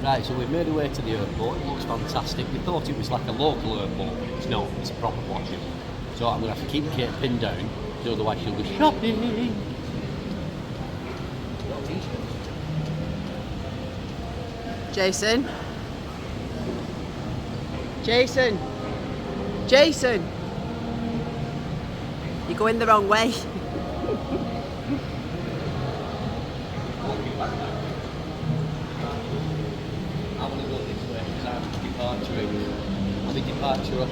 Right, so we've made our way to the airport. It looks fantastic. We thought it was like a local airport, but it's not. It's a proper washing. So I'm going to have to keep Kate pinned down, so otherwise she'll go shopping. Jason? Jason? Jason? You're going the wrong way. I want to go this way because I'm departuring. I'm a departure.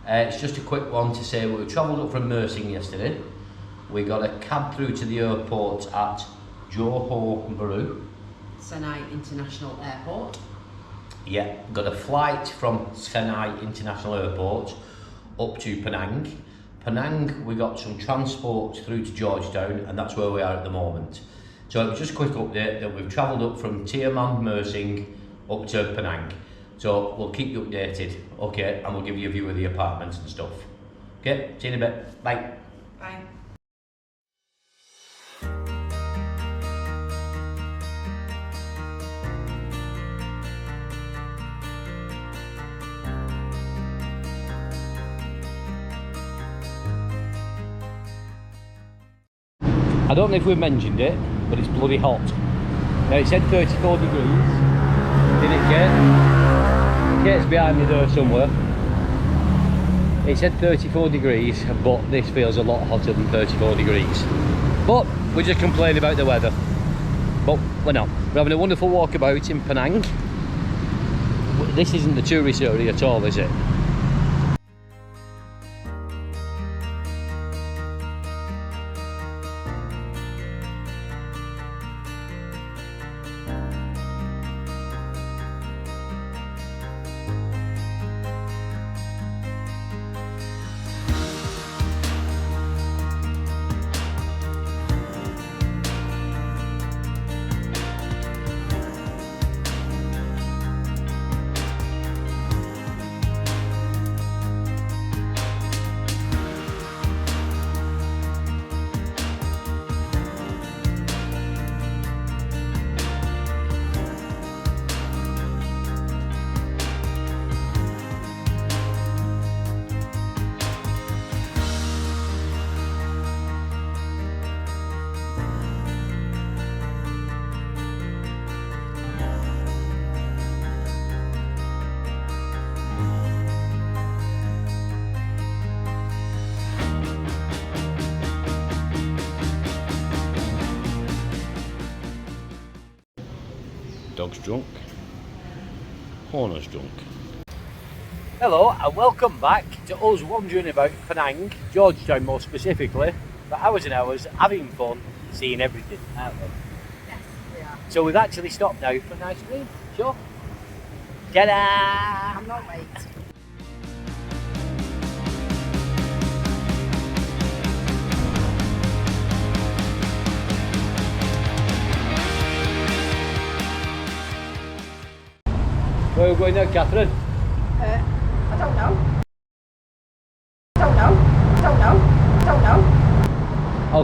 It's just a quick one to say we travelled up from Mersing yesterday. We got a cab through to the airport at Johor Senai International Airport. Yeah, got a flight from Senai International Airport up to Penang. Penang, we got some transport through to Georgetown, and that's where we are at the moment. So it was just a quick update that we've travelled up from Tioman, Mersing up to Penang. So we'll keep you updated, okay, and we'll give you a view of the apartments and stuff. Okay, see you in a bit. Bye. Bye. I don't know if we mentioned it, but it's bloody hot. Now it said 34 degrees, did it, Kate? Kate's behind me there somewhere. It said 34 degrees, but this feels a lot hotter than 34 degrees. But we're just complaining about the weather. But we're not. We're having a wonderful walkabout in Penang. This isn't the tourist area at all, is it? Dog's drunk. Horner's drunk. Hello and welcome back to us wandering about Penang, Georgetown more specifically, for hours and hours, having fun, seeing everything, aren't we? Yes, we are. So we've actually stopped now for an ice cream. Sure? Ta-da! I'm not late. Where are we going now, Catherine? I don't know.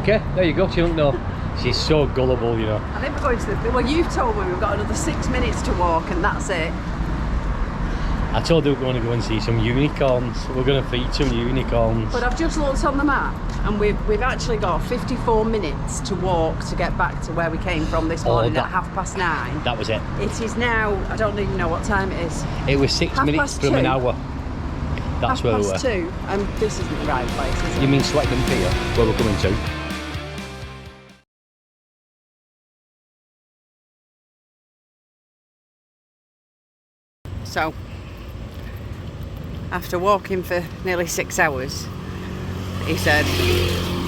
Okay, there you go, she don't know. She's so gullible, you know. I think we're going to the... Well, you've told me we've got another 6 minutes to walk and that's it. I told her we're going to go and see some unicorns. We're going to feed some unicorns. But I've just looked on the map and we've actually got 54 minutes to walk to get back to where we came from this morning at 9:30. That was it. It is now, I don't even know what time it is. It was 6 minutes from 2. an hour. That's where we were. 2, and this isn't the right place, is it? You mean Swettenham Pier, where we're coming to? So, after walking for nearly 6 hours, he said,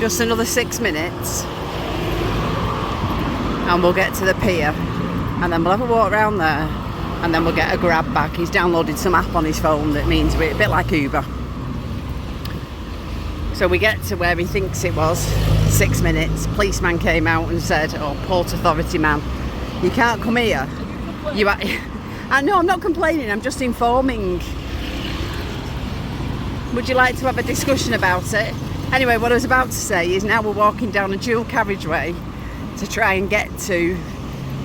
just another 6 minutes and we'll get to the pier and then we'll have a walk around there and then we'll get a grab bag. He's downloaded some app on his phone that means we're a bit like Uber. So we get to where he thinks it was, 6 minutes. Policeman came out and said, oh, Port Authority man, you can't come here. No, I'm not complaining, I'm just informing. Would you like to have a discussion about it? Anyway, what I was about to say is now we're walking down a dual carriageway to try and get to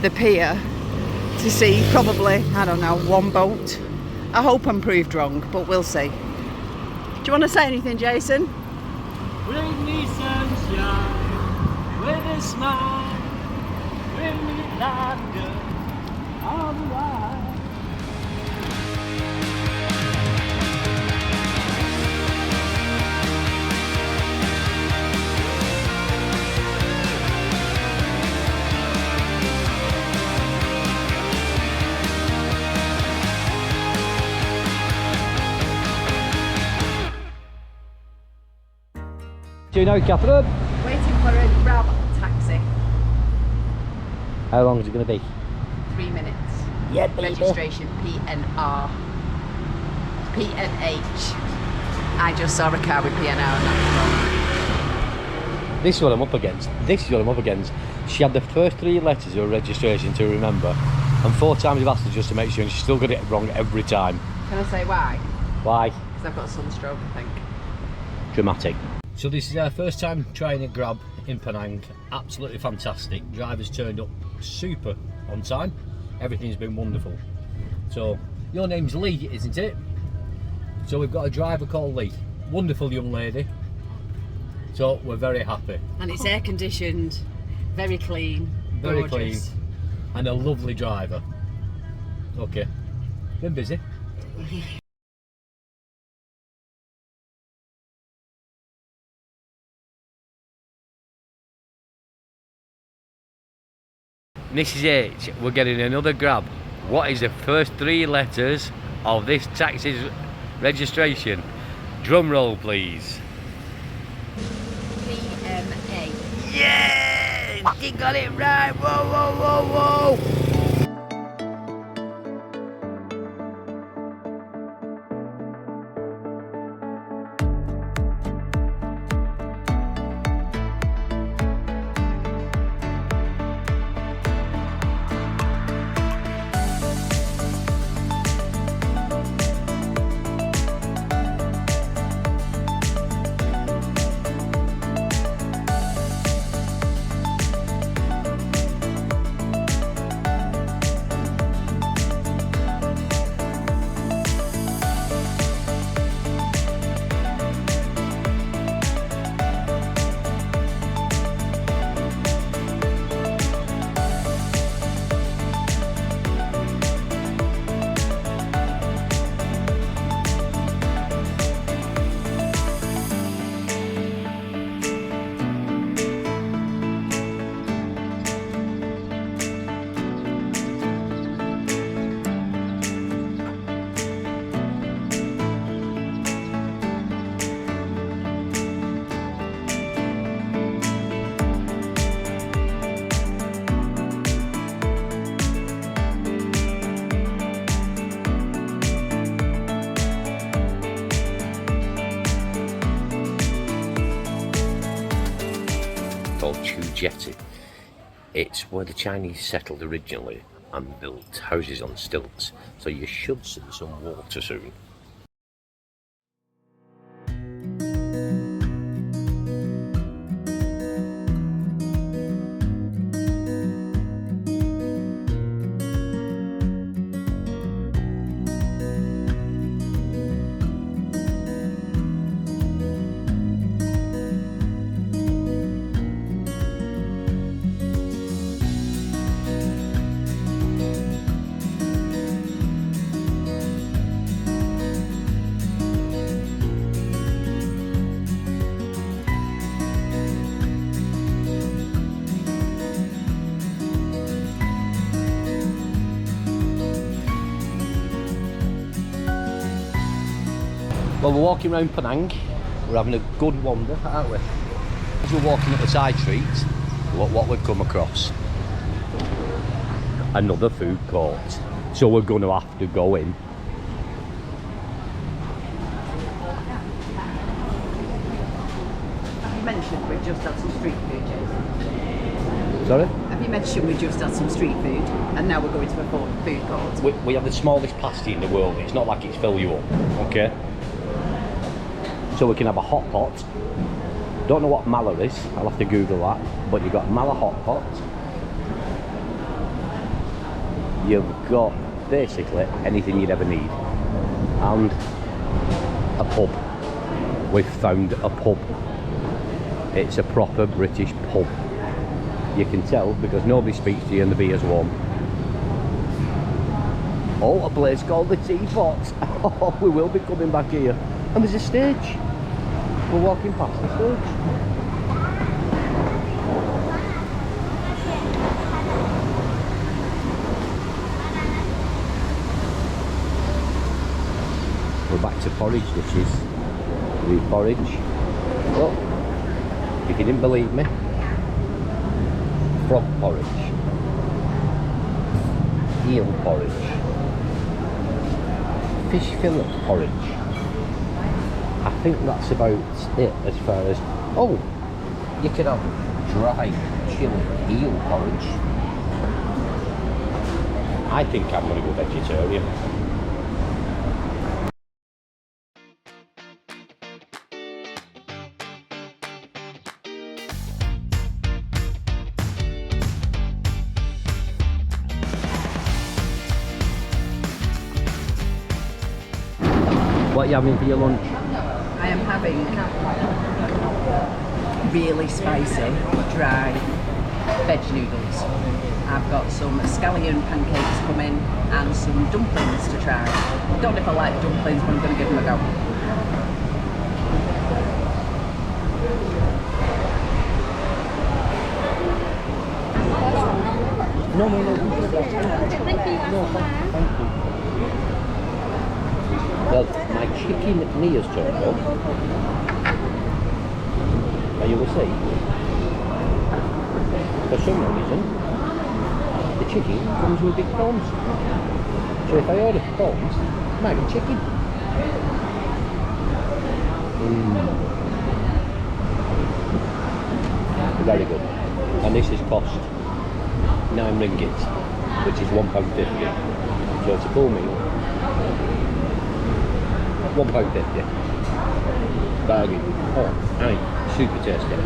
the pier to see probably, I don't know, one boat. I hope I'm proved wrong, but we'll see. Do you want to say anything, Jason? Bring me sunshine with a smile, bring me laughter all the while. Do you know, Catherine? Waiting for a grab taxi. How long is it going to be? 3 minutes. Yeah, baby. Registration PNR. PNH. I just saw a car with PNR and that's This is what I'm up against. She had the first 3 letters of her registration to remember, and 4 times I've asked her just to make sure, and she still got it wrong every time. Can I say why? Why? Because I've got sunstroke, I think. Dramatic. So this is our first time trying a grab in Penang. Absolutely fantastic. Drivers turned up super on time. Everything's been wonderful. So your name's Lee, isn't it? So we've got a driver called Lee. Wonderful young lady. So we're very happy. And it's air conditioned, very clean, Very gorgeous. clean. And a lovely driver. Okay. Been busy. This is it. We're getting another grab. What is the first 3 letters of this taxi's registration? Drum roll, please. PMA. Yes! You got it right! Whoa, whoa, whoa, whoa! Jetty. It's where the Chinese settled originally and built houses on stilts, so you should see some water soon. Well, we're walking around Penang. We're having a good wander, aren't we? As we're walking up the side streets, look what we've come across. Another food court. So we're going to have to go in. Have you mentioned we've just had some street food, Jason? Sorry? Have you mentioned we just had some street food and now we're going to a food court? We have the smallest pasty in the world. It's not like it's fill you up, okay? So we can have a hot pot. Don't know what mala is, I'll have to Google that. But you've got mala hot pot. You've got basically anything you'd ever need. And a pub. We've found a pub. It's a proper British pub. You can tell because nobody speaks to you and the beer's warm. Oh, a place called the Teapot. Oh, we will be coming back here. And there's a stage. We're walking past the stage. We're back to porridge dishes. We eat porridge. Oh, if you didn't believe me, frog porridge, eel porridge, fish fillet porridge. I think that's about it as far as... Oh, you could have dry chili eel porridge. I think I'm going to go vegetarian. What are you having for your lunch? I am having really spicy, dry veg noodles. I've got some scallion pancakes coming and some dumplings to try. Don't know if I like dumplings, but I'm going to give them a go. No. Thank you. Well, my chicken knee has turned up. And you will see, for some reason, the chicken comes with big prawns. So if I order prawns, I might get chicken. Very good. And this is cost 9 ringgit, which is £1.50. So it's a full meal. £1.50. Bargain. Oh, aye, super tasty.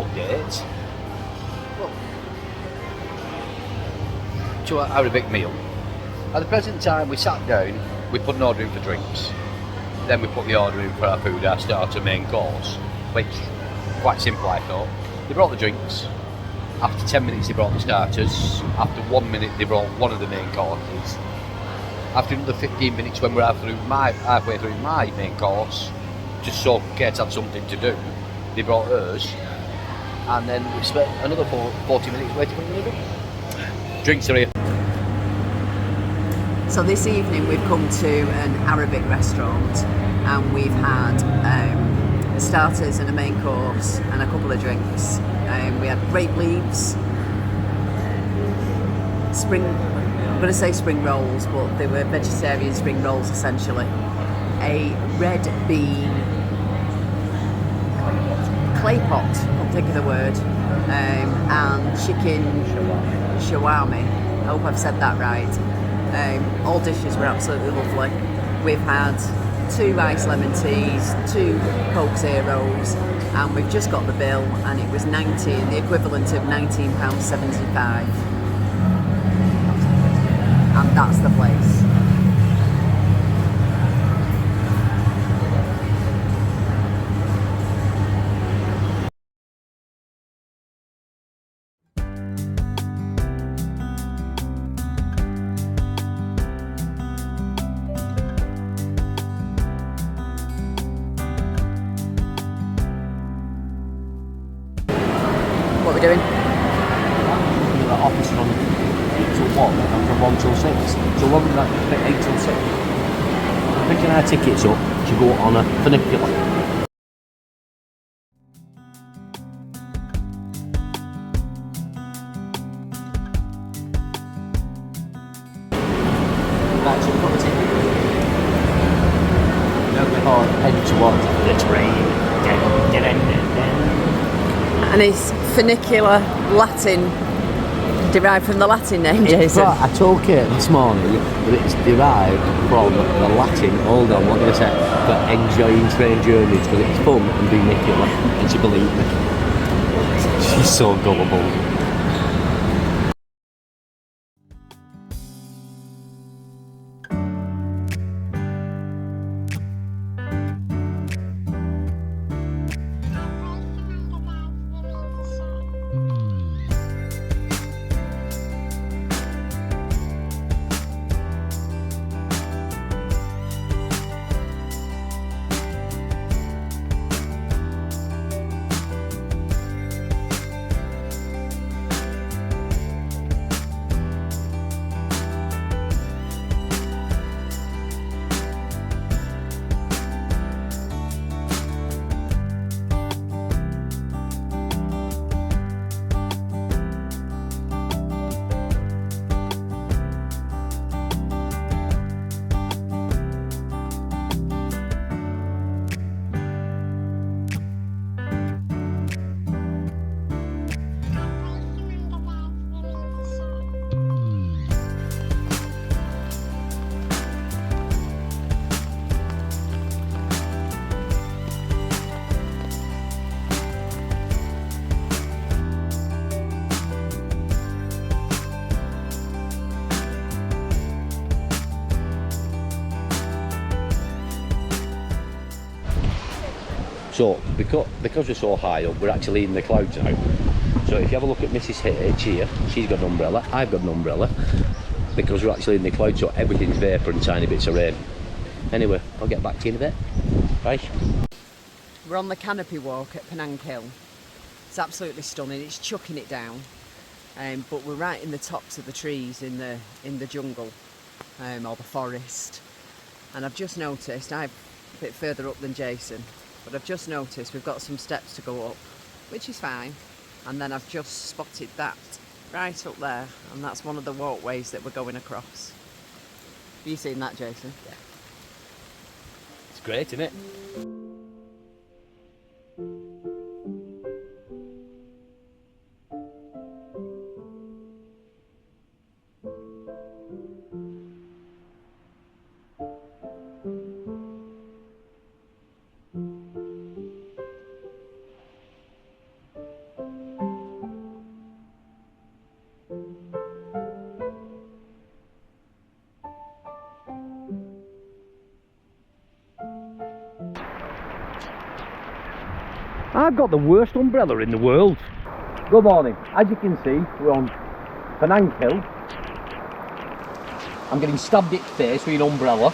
update. Well, to our Arabic meal. At the present time, we sat down, we put an order in for drinks. Then we put the order in for our food, our starter, main course, which, quite simple I thought. They brought the drinks. After 10 minutes they brought the starters. After 1 minute they brought one of the main courses. After another 15 minutes when we're halfway through my main course, just so Kate had something to do, they brought hers. And then we spent another 40 minutes waiting for the drink. Drinks are here. So this evening we've come to an Arabic restaurant and we've had starters and a main course and a couple of drinks. We had grape leaves, I'm going to say spring rolls, but they were vegetarian spring rolls essentially. A red bean clay pot, can't think of the word, and chicken shawarma. I hope I've said that right. All dishes were absolutely lovely. We've had 2 iced lemon teas, 2 Coke Zeros, and we've just got the bill, and it was the equivalent of £19.75. And that's the place. What are we doing? The office from 8 till 1 and from 1 till 6. So when we're at 8 till 6, we're picking our tickets up to go on a funicular. Right, so we've got the ticket. Now we're heading towards the train. And it's funicular Latin, derived from the Latin name, Jason. Right, I told Kate this morning that it's derived from the Latin, hold on, what did I say? For enjoying train journeys, because it's fun and funicular, and she believed me. She's so gullible. So, because we're so high up, we're actually in the clouds now. So if you have a look at Mrs. H here, she's got an umbrella, I've got an umbrella, because we're actually in the clouds, so everything's vapour and tiny bits of rain. Anyway, I'll get back to you in a bit. Bye. We're on the Canopy walk at Penang Hill. It's absolutely stunning, it's chucking it down. But we're right in the tops of the trees in the jungle, or the forest. And I've just noticed, I'm a bit further up than Jason, but I've just noticed we've got some steps to go up, which is fine. And then I've just spotted that right up there, and that's one of the walkways that we're going across. Have you seen that, Jason? Yeah. It's great, isn't it? I've got the worst umbrella in the world. Good morning. As you can see, we're on Penang Hill. I'm getting stabbed in the face with an umbrella.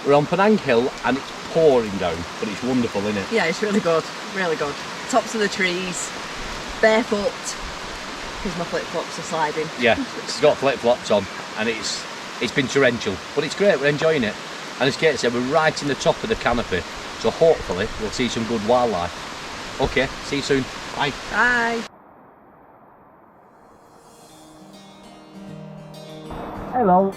We're on Penang Hill and it's pouring down, but it's wonderful, isn't it? Yeah, it's really good, really good. Tops of the trees, barefoot, because my flip-flops are sliding. Yeah, it's got flip-flops on and it's been torrential, but it's great, we're enjoying it. And as Kate said, we're right in the top of the canopy, so hopefully we'll see some good wildlife. Okay, see you soon. Bye. Bye. Hello.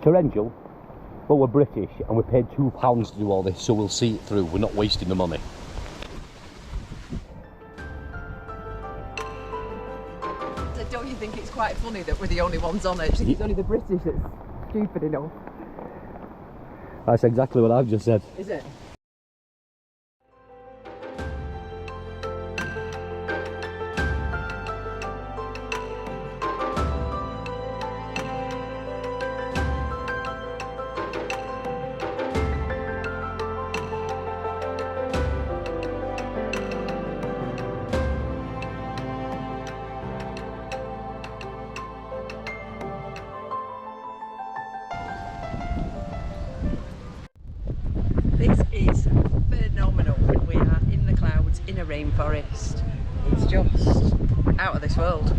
Torrential, but we're British and we paid £2 to do all this, so we'll see it through. We're not wasting the money. So don't you think it's quite funny that we're the only ones on it? It's only the British that's stupid enough. That's exactly what I've just said. Is it? This is phenomenal. We are in the clouds, in a rainforest. It's just out of this world.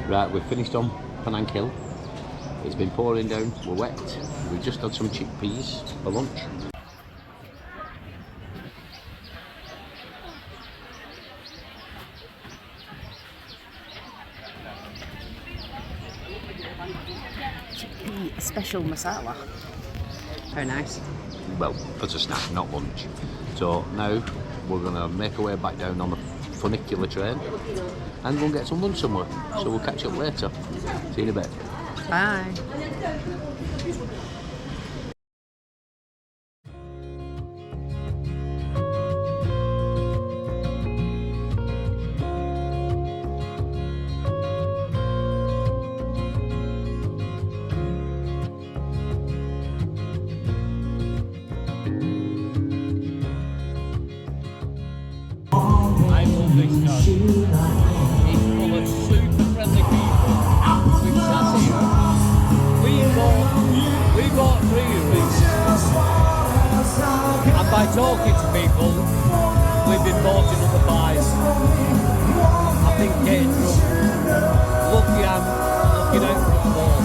Right, we've finished on Penang Hill. It's been pouring down, we're wet. We've just had some chickpeas for lunch. Chickpea special masala. Very nice. Well, as a snack, not lunch. So now we're going to make our way back down on the funicular train and go and get some lunch somewhere. So we'll catch up later. See you in a bit. Bye. I love this guy. It's full of super friendly people with sassy. We bought 3 of these. And by talking to people, we've been bought another 5. I think getting from lucky I'm looking out for a ball.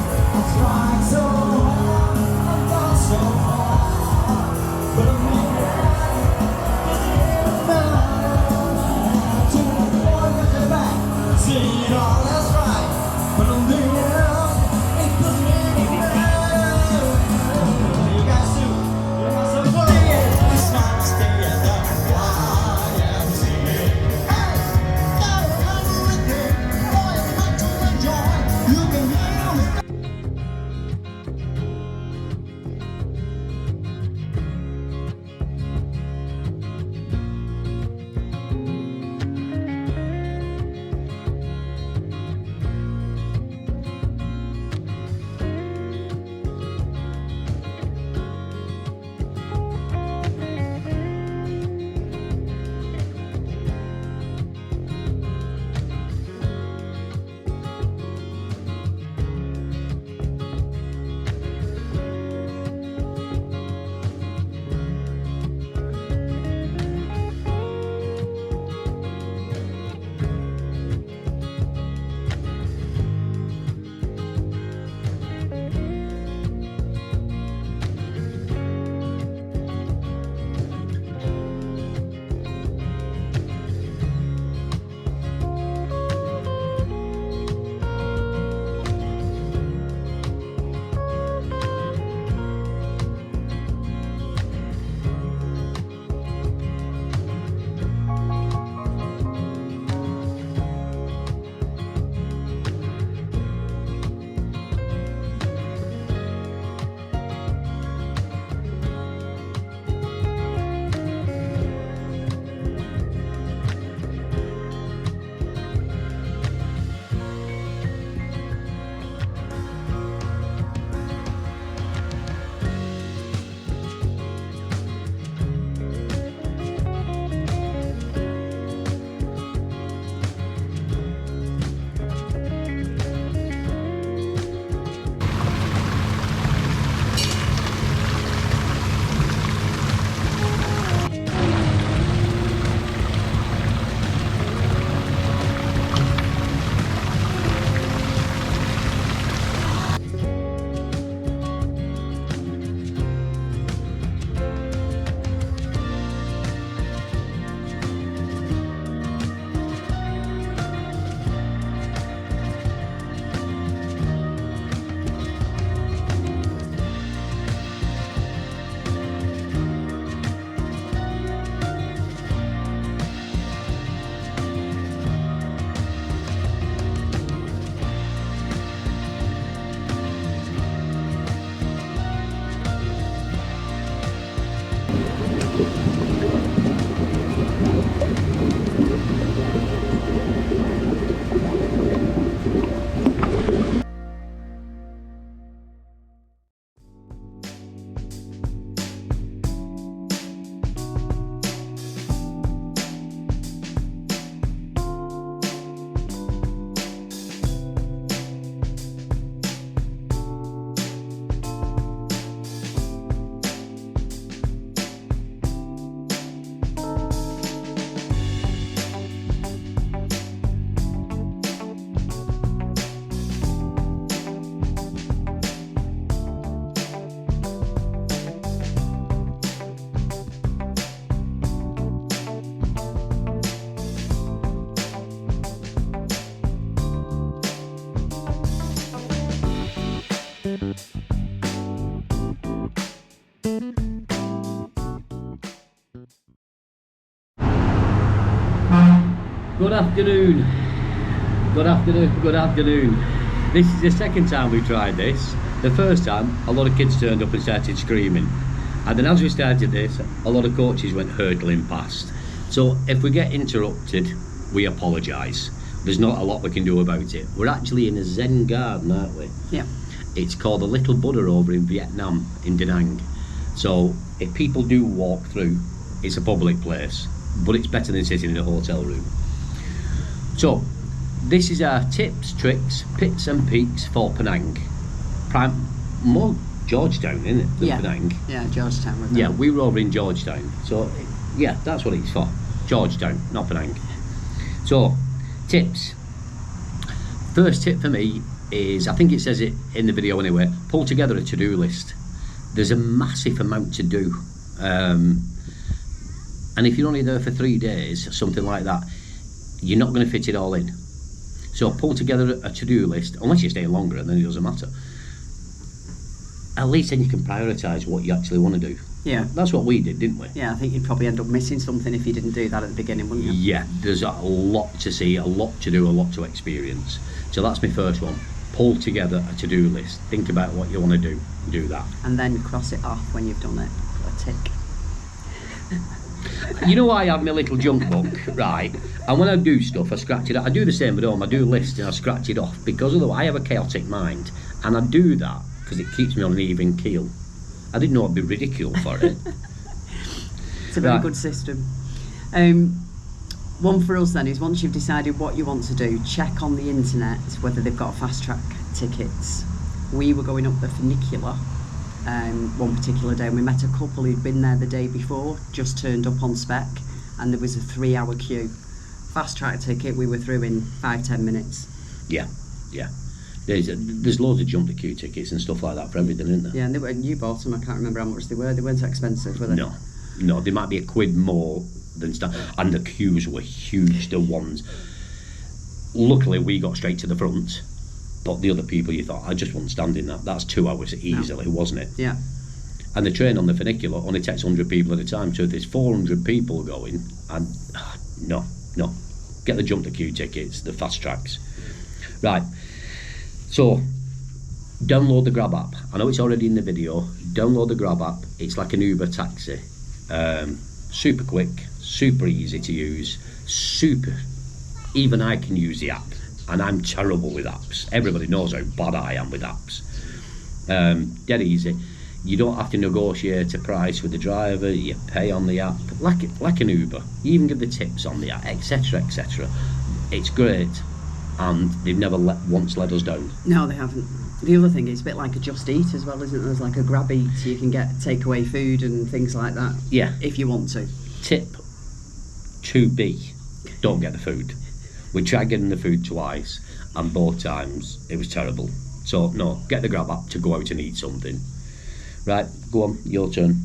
afternoon. Good afternoon, good afternoon. This is the second time we've tried this. The first time, a lot of kids turned up and started screaming. And then as we started this, a lot of coaches went hurtling past. So if we get interrupted, we apologise. There's not a lot we can do about it. We're actually in a Zen garden, aren't we? Yeah. It's called the Little Buddha over in Vietnam, in Penang. So if people do walk through, it's a public place, but it's better than sitting in a hotel room. So this is our tips, tricks, pits and peaks for Penang. More Georgetown, isn't it, than Penang? Yeah, Georgetown. Yeah, we were over in Georgetown. So yeah, that's what it's for. Georgetown, not Penang. So, tips. First tip for me is, I think it says it in the video anyway, pull together a to-do list. There's a massive amount to do. And if you're only there for 3 days, something like that, you're not going to fit it all in. So pull together a to-do list, unless you're staying longer and then it doesn't matter. At least then you can prioritise what you actually want to do. Yeah. That's what we did, didn't we? Yeah, I think you'd probably end up missing something if you didn't do that at the beginning, wouldn't you? Yeah, there's a lot to see, a lot to do, a lot to experience. So that's my first one. Pull together a to-do list. Think about what you want to do that. And then cross it off when you've done it. Put a tick. You know, I have my little junk book, right? And when I do stuff, I scratch it out. I do the same at home. I do lists and I scratch it off because otherwise I have a chaotic mind. And I do that because it keeps me on an even keel. I didn't know I'd be ridiculed for it. It's a very good system. One for us then is, once you've decided what you want to do, check on the internet whether they've got fast track tickets. We were going up the funicular one particular day and we met a couple who'd been there the day before, just turned up on spec, and there was a 3-hour queue. Fast track ticket, we were through in 5-10 minutes. Yeah. There's loads of jump the queue tickets and stuff like that for everything, isn't there? Yeah, and you bought them. I can't remember how much they were. They weren't expensive, were they? No, they might be £1 more than and the queues were huge, the ones. Luckily we got straight to the front, but the other people, you thought, I just wouldn't stand in that. That's 2 hours easily, wasn't it? Yeah. And the train on the funicular only takes 100 people at a time, so if there's 400 people going, and no, get the jump the queue tickets, the fast tracks. Right, so download the Grab app. I know it's already in the video. Download the Grab app. It's like an Uber taxi. Super quick, super easy to use, even I can use the app, and I'm terrible with apps. Everybody knows how bad I am with apps. Dead easy. You don't have to negotiate a price with the driver. You pay on the app like an Uber. You even give the tips on the app, etc, etc. It's great, and they've never once let us down. No, they haven't. The other thing is a bit like a Just Eat as well, isn't it? There's like a Grab Eat, so you can get takeaway food and things like that. Yeah. If you want to. Tip 2B, don't get the food. We tried getting the food twice, and both times it was terrible. So no, get the Grab app to go out and eat something. Right, go on, your turn.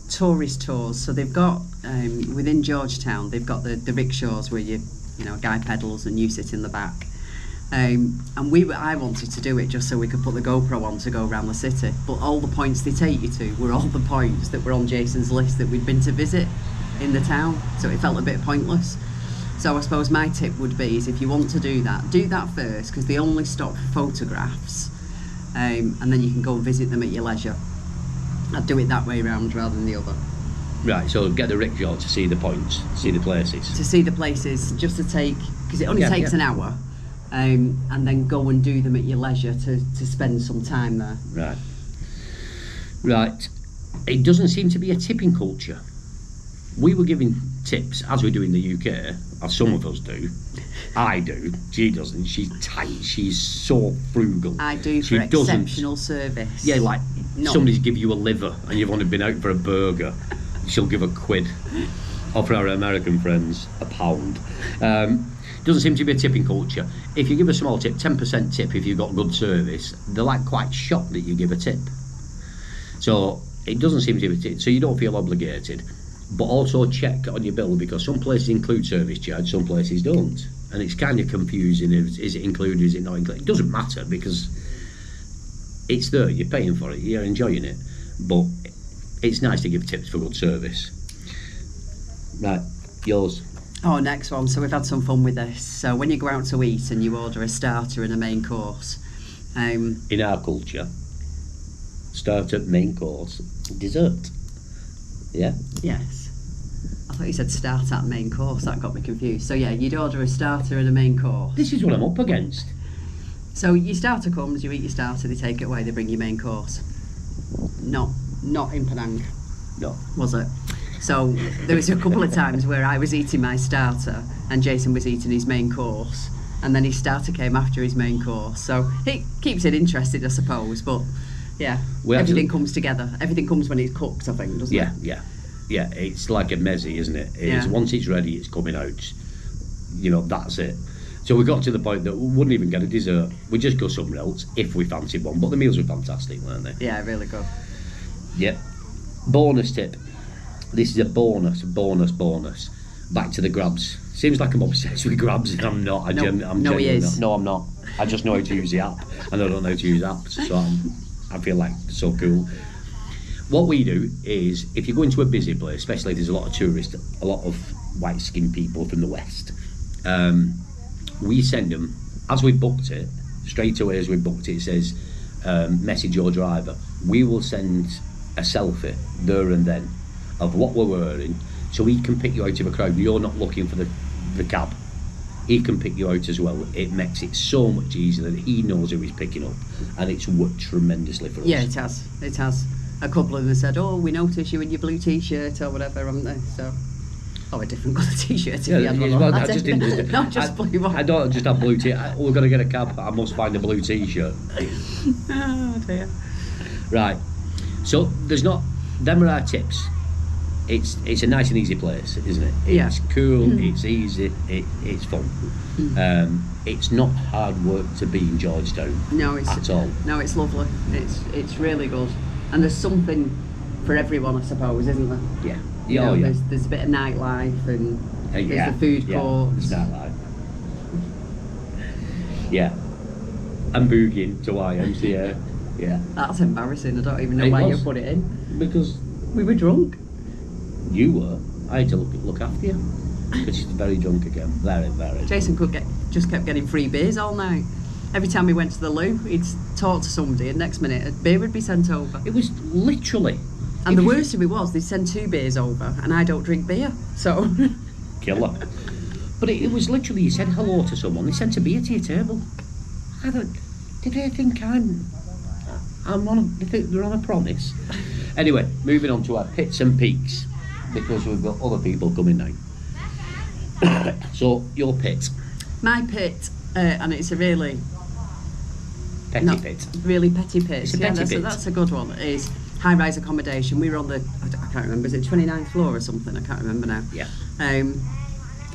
Tourist tours. So they've got within Georgetown, they've got the rickshaws where you know, a guy pedals and you sit in the back. And I wanted to do it just so we could put the GoPro on to go around the city, but all the points they take you to were all the points that were on Jason's list that we'd been to visit in the town, so it felt a bit pointless. So I suppose my tip would be, is if you want to do that first, because they only stop for photographs, and then you can go and visit them at your leisure. I'd do it that way round rather than the other. Right, so get the rickshaw to see the points, see the places. To see the places, just to take, because it only takes an hour. And then go and do them at your leisure to spend some time there. Right. It doesn't seem to be a tipping culture. We were giving tips, as we do in the UK, as some of us do. I do. She doesn't. She's tight. She's so frugal. I do for exceptional service. Yeah, like somebody's give you a liver and you've only been out for a burger. She'll give £1. Or for our American friends, £1. Doesn't seem to be a tipping culture. If you give a small tip, 10% tip if you've got good service, they're like quite shocked that you give a tip. So it doesn't seem to be a tip, so you don't feel obligated. But also check on your bill, because some places include service charge, some places don't. And it's kind of confusing. Is it included, is it not included? It doesn't matter, because it's there, you're paying for it, you're enjoying it. But it's nice to give tips for good service. Right, yours. Oh, next one. So we've had some fun with this. So when you go out to eat and you order a starter and a main course, in our culture, starter, main course, dessert. Yeah. Yes. I thought you said start at main course. That got me confused. So yeah, you'd order a starter and a main course. This is what I'm up against. So your starter comes, you eat your starter, they take it away, they bring you main course. Not in Penang. No. Was it? So there was a couple of times where I was eating my starter and Jason was eating his main course, and then his starter came after his main course. So it keeps it interesting, I suppose. But yeah, everything comes together. Everything comes when it's cooked, I think, doesn't it? Yeah. It's like a mezzi, isn't it? It's, once it's ready, it's coming out. You know, that's it. So we got to the point that we wouldn't even get a dessert. We'd just go somewhere else if we fancied one. But the meals were fantastic, weren't they? Yeah, really good. Yeah. Bonus tip. This is a bonus. Back to the grabs. Seems like I'm obsessed with grabs, and I'm not. I'm he is. Not. No, I'm not. I just know how to use the app, and I don't know how to use apps, so I feel like so cool. What we do is, if you go into a busy place, especially if there's a lot of tourists, a lot of white-skinned people from the West, we send them, as we booked it, straight away as we booked it, it says, message your driver. We will send a selfie there and then of what we're wearing, so he can pick you out of a crowd. You're not looking for the cab. He can pick you out as well. It makes it so much easier that he knows who he's picking up, and it's worked tremendously for us. Yeah, it has. A couple of them said, "Oh, we noticed you in your blue t-shirt or whatever," haven't they? So, a different colour t-shirt. Yeah, I just didn't. Not just blue one. I don't just have blue t-shirt. We're going to get a cab. I must find a blue t-shirt. Oh dear. Right. So there's not. Them are our tips. It's a nice and easy place, isn't it? It's cool. It's easy. It's fun. It's not hard work to be in Georgetown. No, it's at all. No, it's lovely. It's really good. And there's something for everyone, I suppose, isn't there? Yeah. You know, there's a bit of nightlife, and there's the food courts. Yeah, nightlife. Yeah. And boogieing to YMCA. Yeah. That's embarrassing. I don't even know why you put it in. Because we were drunk. You were. I had to look after you. Because she's very drunk again. Very, very. Jason just kept getting free beers all night. Every time we went to the loo, he'd talk to somebody, and next minute a beer would be sent over. It was literally. And the worst of it was, they'd send 2 beers over, and I don't drink beer, so. Killer. But it was literally, you said hello to someone, they sent a beer to your table. I thought, did they think they think they're on a promise? Anyway, moving on to our pits and peaks, because we've got other people coming now. So, your pit. My pit, and it's a really... Petty pit. Really petty pit. It's a petty pit. That's a good one. Is high-rise accommodation. We were on the, I can't remember, is it 29th floor or something? I can't remember now. Yeah.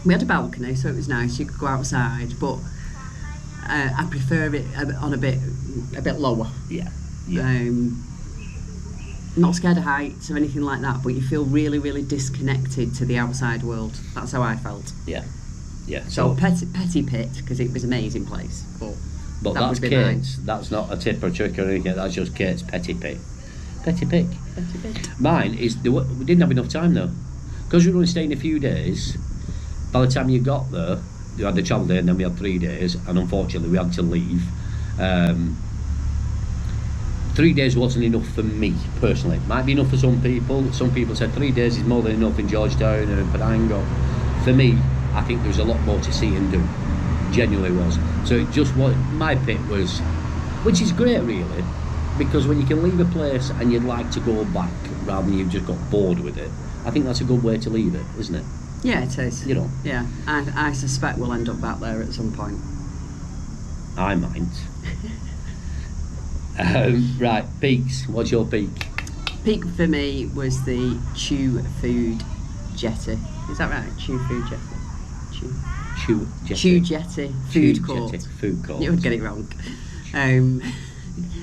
We had a balcony, so it was nice. You could go outside, but I prefer it on a bit lower. Yeah. Not scared of heights or anything like that, but you feel really, really disconnected to the outside world. That's how I felt. Yeah. So petty pit, because it was an amazing place. But that that's would be Kate's. nice. That's not a tip or trick or anything. That's just Kate's petty pick. Petty pick. Mine is we didn't have enough time though, because we were only staying a few days. By the time you got there, you had the travel day, and then we had 3 days, and unfortunately we had to leave. 3 days wasn't enough for me personally. It might be enough for some people. Some people said 3 days is more than enough in Georgetown and in Penang. For me, I think there was a lot more to see and do. Genuinely was. So it just what my pick was, which is great really, because when you can leave a place and you'd like to go back rather than you've just got bored with it, I think that's a good way to leave it, isn't it? Yeah, it is. You know. Yeah, I suspect we'll end up back there at some point. I might. Right, peaks. What's your peak? Peak for me was the Chew Food Jetty. Is that right? Chew Food Jetty. Chew Jetty. Chew Jetty Food Court. Jetty, food court. You would get it wrong.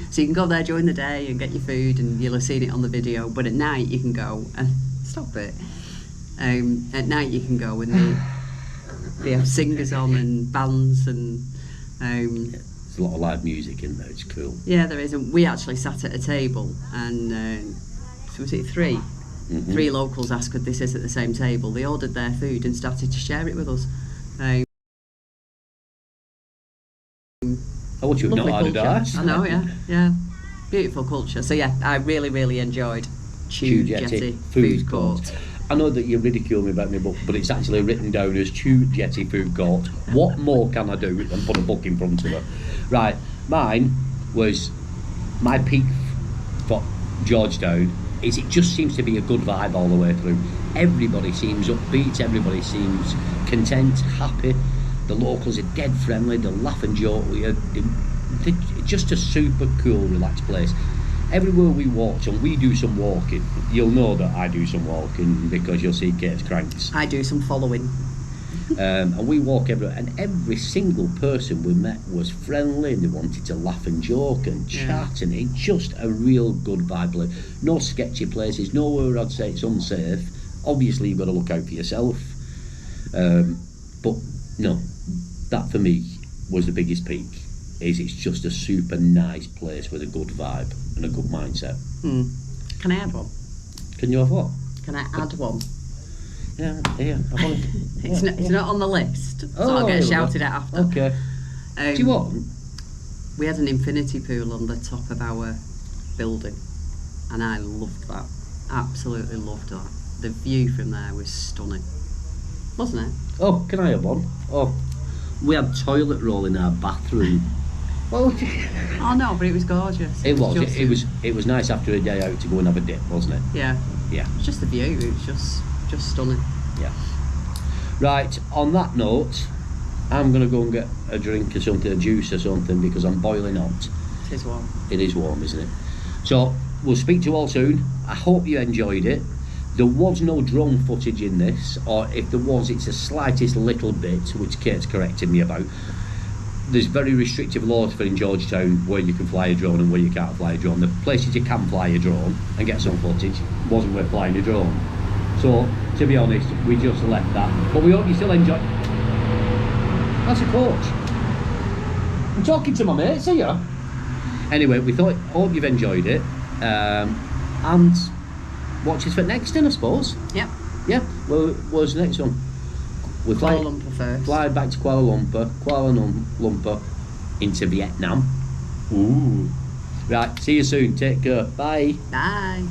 So you can go there during the day and get your food, and you'll have seen it on the video. But at night you can go and stop it. At night you can go and they have singers on and bands and. There's a lot of live music in there. It's cool. Yeah, there is. And we actually sat at a table, and so was it 3 3 locals asked could they sit at the same table. They ordered their food and started to share it with us. I want you not Lovely had culture. I know, yeah. Beautiful culture. So yeah, I really, really enjoyed Chew Jetty Food Court. I know that you ridicule me about my book, but it's actually written down as Chew Jetty Food Court. What more can I do than put a book in front of her? Right, mine was my peak for Georgetown. Is it just seems to be a good vibe all the way through. Everybody seems upbeat, everybody seems content, happy. The locals are dead friendly, they laugh and joke with you. They're just a super cool, relaxed place. Everywhere we walk, and we do some walking. You'll know that I do some walking because you'll see Kate's cranks. I do some following. And we walk everywhere, and every single person we met was friendly and they wanted to laugh and joke and chat, and it's just a real good vibe. No sketchy places, nowhere I'd say it's unsafe. Obviously you've got to look out for yourself, but no, that for me was the biggest peak. Is it's just a super nice place with a good vibe and a good mindset. Can I add one? Can you have what? Can I add one? Yeah, here. It's not on the list, so I'll get shouted at after. Okay. Do you want? We had an infinity pool on the top of our building, and I loved that. Absolutely loved that. The view from there was stunning, wasn't it? Oh, can I have one? Oh, we had toilet roll in our bathroom. Oh no, but it was gorgeous. It was nice after a day out to go and have a dip, wasn't it? Yeah. It's just the view. It was just stunning. Yeah. Right. On that note, I'm gonna go and get a drink or something, a juice or something, because I'm boiling hot. It is warm. It is warm, isn't it? So we'll speak to you all soon. I hope you enjoyed it. There was no drone footage in this, or if there was, it's the slightest little bit, which Kate's corrected me about. There's very restrictive laws for in Georgetown where you can fly a drone and where you can't fly a drone. The places you can fly a drone and get some footage wasn't worth flying a drone. So, to be honest, we just left that. But we hope you still enjoy. That's a coach. I'm talking to my mates here. Anyway, we hope you've enjoyed it. And watch us for next then, I suppose. Yep. Yeah. Well, what's the next one? We Kuala Lumpur first. Fly back to Kuala Lumpur into Vietnam. Ooh. Right, see you soon. Take care. Bye. Bye.